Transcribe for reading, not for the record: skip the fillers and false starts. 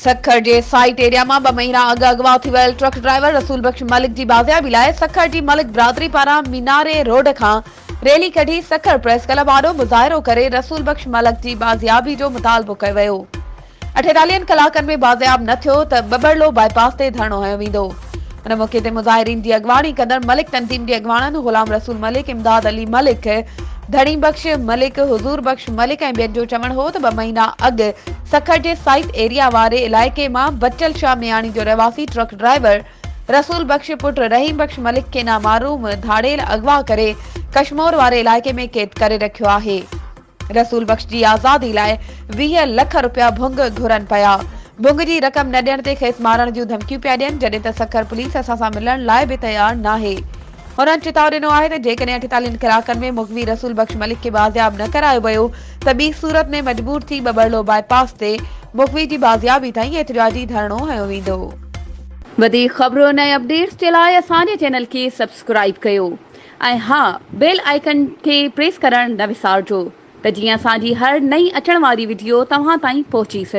सखर जे site area में 2 महीना अगवा थी वियल ट्रक ड्राइवर रसूल बख्श मलिक की बाज़ियाबी लाइ सखर की मलिक बिरादरी पारां मीनारे रोड खां रैली कढी सखर प्रेस क्लब आॾो मुज़ाहिरो करे रसूल बख्श मलिक की बाज़ियाबी जो मुतालबो कयो वियो। 48 कलाकनि में बाज़ियाब न थियो त बबरलो बाईपास ते धरणो हयो वेंदो। उन मौके ते मुज़ाहिरीन की अगवाणी कंदड़ मलिक तंज़ीम के अगवाणनि गुलाम रसूल मलिक, इमदाद अली मलिक, धणी बख्श मलिक, हुजूर बख्श मलिक ऐं ॿियनि जो चवण हो त 2 महीना अॻु सखर जे साइट एरिया वारे इलाइक़े में बच्चल शाह मियाणी जो रहवासी ट्रक ड्राइवर रसूल बख्श पुट रहीम बख्श मलिक के नामालूम धाड़ेल अगवा करे कश्मोर वारे इलाइक़े में कैद करे रखियो आहे। रसूल बख्श की आज़ादी लाइ 20 लख रुपया भुंग घुरन पया। भुंग की रक़म न ॾियण ते खेसि मारण जूं धमकियूं पिया ॾियनि, जॾहिं त सखर पुलिस असां सां मिलण लाइ बि तयार नाहे। उन्हनि चिताव ॾिनो आहे त जेकॾहिं 48 कलाकनि में मुखवी रसूल बख्श मलिक खे बाज़ियाब न करायो वियो त ॿी सूरत में मजबूर थी बबरलो बाईपास ते मुखवी की बाज़ियाबी ताईं एतिजाजी धरणो हयो वेंदो। वधीक ख़बरुनि ऐं अपडेट्स जे लाइ असांजे चैनल खे सब्सक्राइब कयो ऐं हा, बेल आइकन खे प्रेस करणु न विसारिजो त जीअं असांजी हर नई अचण वारी वीडियो तव्हां ताईं पहुची सघे।